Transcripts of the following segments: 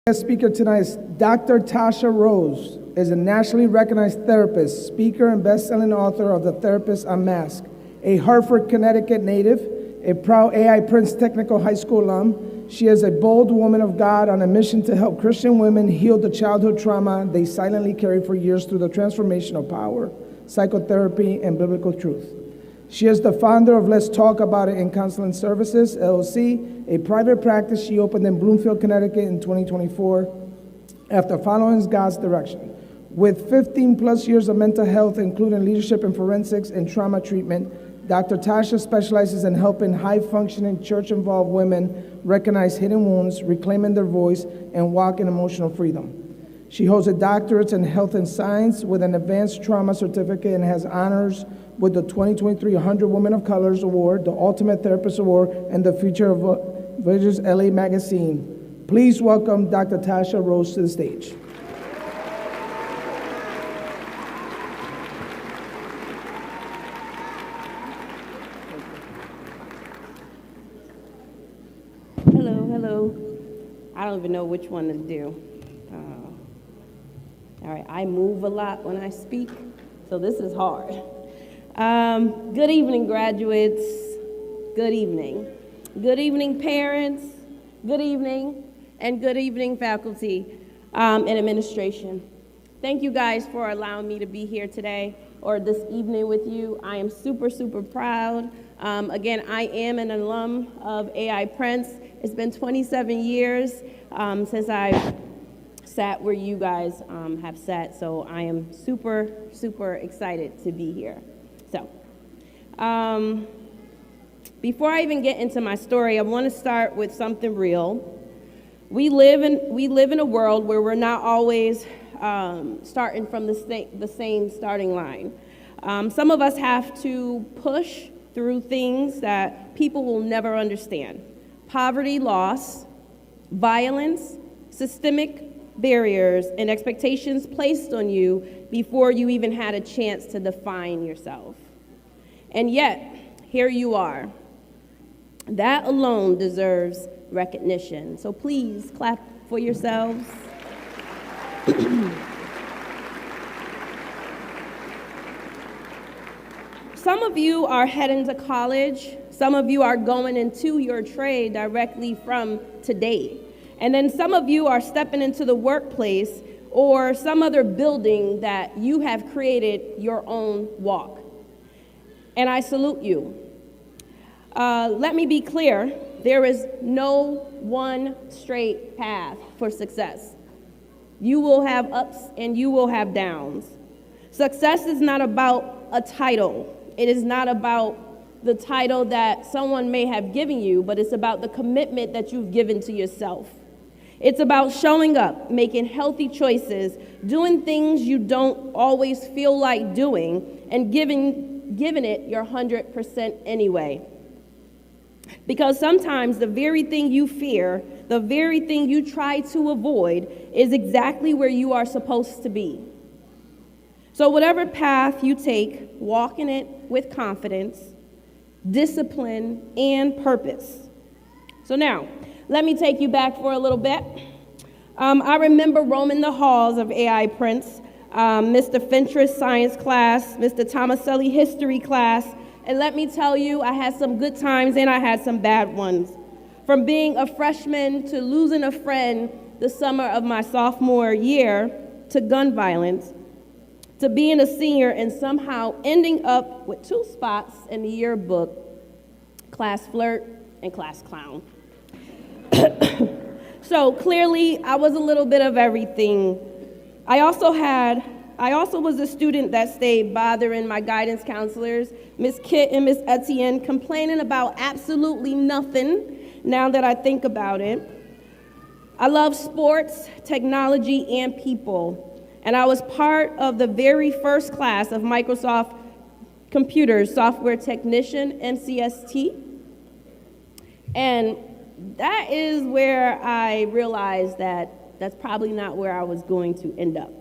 Guest speaker tonight is Dr. Tasha Rose, is a nationally recognized therapist, speaker, and best-selling author of The Therapist Unmasked, a Hartford, Connecticut native, a proud AI Prince Technical High School alum. She is a bold woman of God on a mission to help Christian women heal the childhood trauma they silently carry for years through the transformation of power, psychotherapy, and biblical truth. She is the founder of Let's Talk About It in Counseling Services, LLC, a private practice she opened in Bloomfield, Connecticut in 2024 after following God's direction. With 15 plus years of mental health, including leadership in forensics and trauma treatment, Dr. Tasha specializes in helping high-functioning church-involved women recognize hidden wounds, reclaiming their voice, and walk in emotional freedom. She holds a doctorate in health and science with an advanced trauma certificate and has honors with the 2023 100 Women of Colors Award, the Ultimate Therapist Award, and the feature of Voyager's LA magazine. Please welcome Dr. Tasha Rose to the stage. Hello. I don't even know which one to do. All right, I move a lot when I speak, so this is hard. Good evening, graduates. Good evening. Good evening, parents. Good evening. And good evening, faculty and administration. Thank you guys for allowing me to be here today or this evening with you. I am super, super proud. Again, I am an alum of AI Prince. It's been 27 years since I've sat where you guys have sat, so I am super, super excited to be here. So, before I even get into my story, I want to start with something real. We live in a world where we're not always starting from the same starting line. Some of us have to push through things that people will never understand. Poverty, loss, violence, systemic barriers, and expectations placed on you before you even had a chance to define yourself. And yet, here you are. That alone deserves recognition. So please clap for yourselves. Some of you are heading to college. Some of you are going into your trade directly from today. And then some of you are stepping into the workplace or some other building that you have created your own walk. And I salute you. Let me be clear, there is no one straight path for success. You will have ups and you will have downs. Success is not about a title. It is not about the title that someone may have given you, but it's about the commitment that you've given to yourself. It's about showing up, making healthy choices, doing things you don't always feel like doing, and giving it your 100% anyway. Because sometimes the very thing you fear, the very thing you try to avoid, is exactly where you are supposed to be. So whatever path you take, walk in it with confidence, discipline, and purpose. So now, let me take you back for a little bit. I remember roaming the halls of AI Prince, Mr. Fincher's science class, Mr. Tomaselli history class, and let me tell you, I had some good times and I had some bad ones. From being a freshman to losing a friend the summer of my sophomore year, to gun violence, to being a senior and somehow ending up with 2 spots in the yearbook, class flirt and class clown. So clearly, I was a little bit of everything. I also was a student that stayed bothering my guidance counselors, Miss Kit and Miss Etienne, complaining about absolutely nothing now that I think about it. I love sports, technology, and people. And I was part of the very first class of Microsoft Computers, Software Technician, MCST. And that is where I realized that that's probably not where I was going to end up.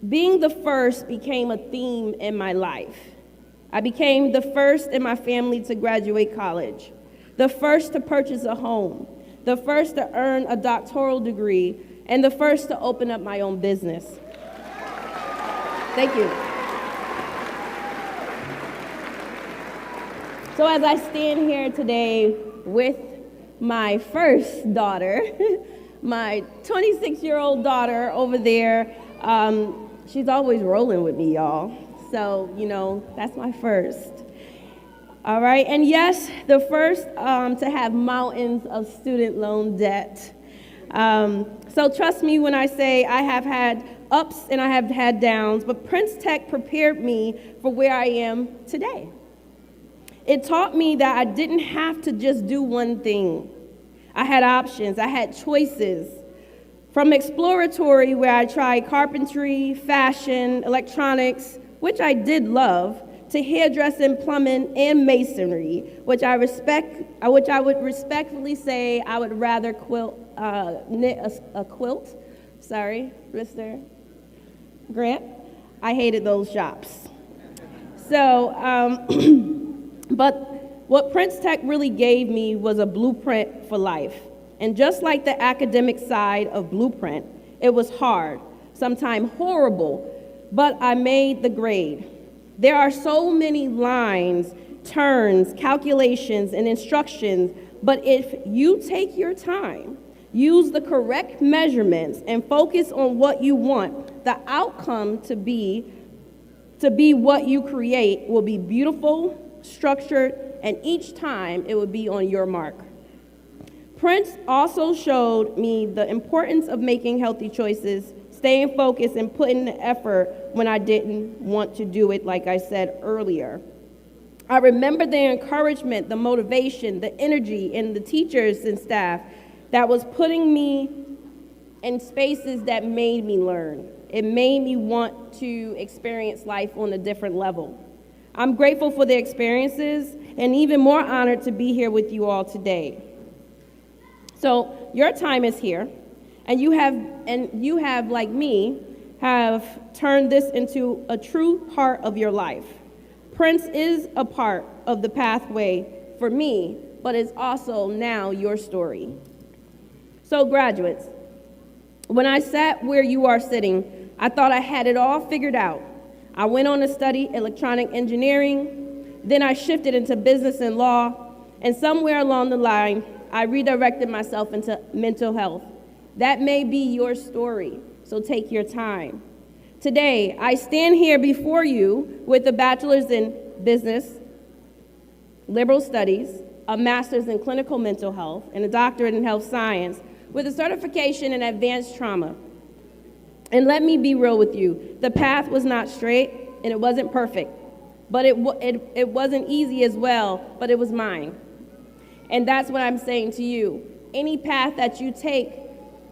Being the first became a theme in my life. I became the first in my family to graduate college, the first to purchase a home, the first to earn a doctoral degree, and the first to open up my own business. Thank you. So as I stand here today with my first daughter, my 26-year-old daughter over there, she's always rolling with me, y'all. So, that's my first. All right, and yes, the first to have mountains of student loan debt. So trust me when I say I have had ups and I have had downs, but Prince Tech prepared me for where I am today. It taught me that I didn't have to just do one thing. I had options, I had choices. From exploratory, where I tried carpentry, fashion, electronics, which I did love, to hairdressing, plumbing, and masonry, which I would respectfully say I would rather knit a quilt. Sorry, Mr. Grant. I hated those shops. So, but what Prince Tech really gave me was a blueprint for life. And just like the academic side of blueprint, it was hard, sometimes horrible, but I made the grade. There are so many lines, turns, calculations, and instructions, but if you take your time, use the correct measurements, and focus on what you want, the outcome to be what you create will be beautiful, structured, and each time it will be on your mark. Prince also showed me the importance of making healthy choices, staying focused, and putting the effort when I didn't want to do it, like I said earlier. I remember the encouragement, the motivation, the energy, and the teachers and staff that was putting me in spaces that made me learn. It made me want to experience life on a different level. I'm grateful for the experiences and even more honored to be here with you all today. So your time is here, and you have, like me, have turned this into a true part of your life. Prince is a part of the pathway for me, but is also now your story. So graduates, when I sat where you are sitting, I thought I had it all figured out. I went on to study electronic engineering, then I shifted into business and law, and somewhere along the line, I redirected myself into mental health. That may be your story, so take your time. Today, I stand here before you with a bachelor's in business, liberal studies, a master's in clinical mental health, and a doctorate in health science, with a certification in advanced trauma. And let me be real with you, the path was not straight, and it wasn't perfect, but it wasn't easy as well, but it was mine. And that's what I'm saying to you. Any path that you take,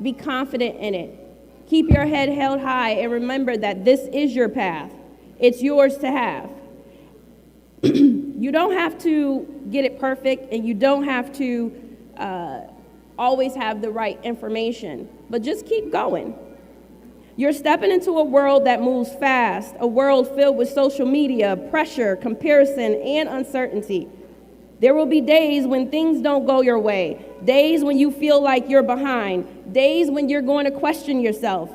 be confident in it. Keep your head held high and remember that this is your path. It's yours to have. You don't have to get it perfect, and you don't have to always have the right information, but just keep going. You're stepping into a world that moves fast, a world filled with social media, pressure, comparison, and uncertainty. There will be days when things don't go your way, days when you feel like you're behind, days when you're going to question yourself.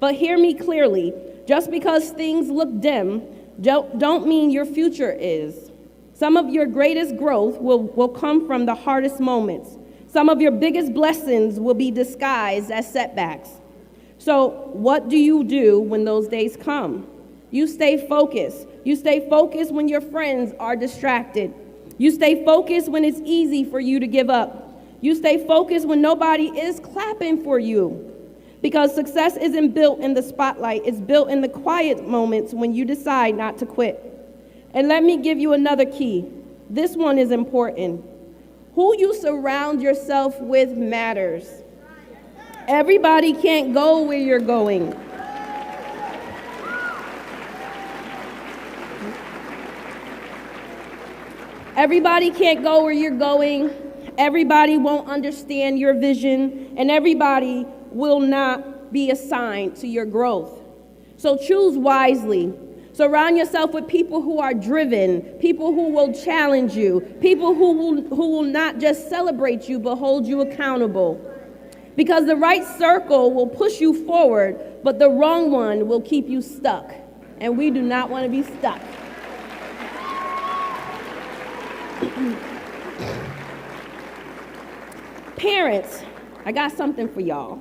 But hear me clearly, just because things look dim, don't mean your future is. Some of your greatest growth will come from the hardest moments. Some of your biggest blessings will be disguised as setbacks. So what do you do when those days come? You stay focused. You stay focused when your friends are distracted. You stay focused when it's easy for you to give up. You stay focused when nobody is clapping for you. Because success isn't built in the spotlight, it's built in the quiet moments when you decide not to quit. And let me give you another key. This one is important. Who you surround yourself with matters. Everybody can't go where you're going. Everybody can't go where you're going. Everybody won't understand your vision, and everybody will not be assigned to your growth. So choose wisely. Surround yourself with people who are driven, people who will challenge you, people who will not just celebrate you, but hold you accountable. Because the right circle will push you forward, but the wrong one will keep you stuck. And we do not want to be stuck. Parents, I got something for y'all.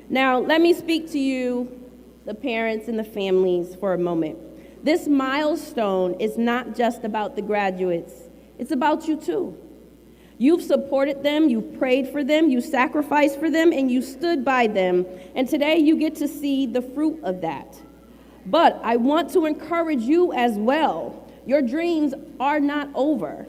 Now, let me speak to you, the parents and the families, for a moment. This milestone is not just about the graduates. It's about you too. You've supported them, you've prayed for them, you sacrificed for them, and you stood by them. And today you get to see the fruit of that. But I want to encourage you as well. Your dreams are not over.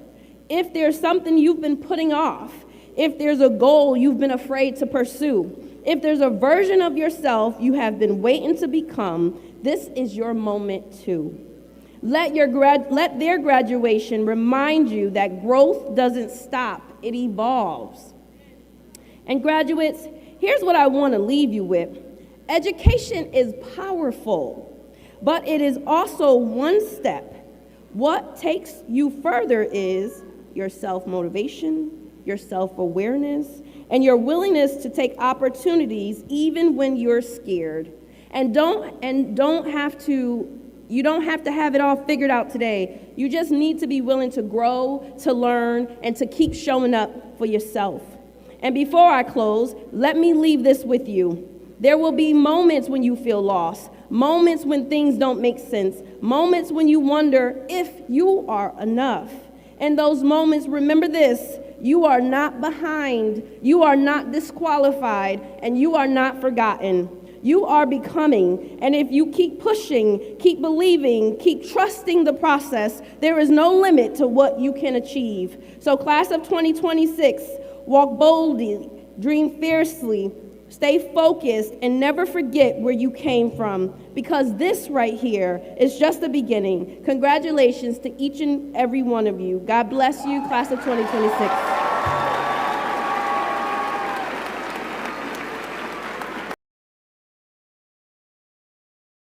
If there's something you've been putting off, if there's a goal you've been afraid to pursue, if there's a version of yourself you have been waiting to become, this is your moment too. Let their graduation remind you that growth doesn't stop, it evolves. And graduates, here's what I want to leave you with. Education is powerful, but it is also one step. What takes you further is your self-motivation, your self-awareness, and your willingness to take opportunities even when you're scared. You don't have to have it all figured out today. You just need to be willing to grow, to learn, and to keep showing up for yourself. And before I close, let me leave this with you. There will be moments when you feel lost, moments when things don't make sense, moments when you wonder if you are enough. In those moments, remember this: you are not behind, you are not disqualified, and you are not forgotten. You are becoming, and if you keep pushing, keep believing, keep trusting the process, there is no limit to what you can achieve. So class of 2026, walk boldly, dream fiercely, stay focused, and never forget where you came from, because this right here is just the beginning. Congratulations to each and every one of you. God bless you, class of 2026.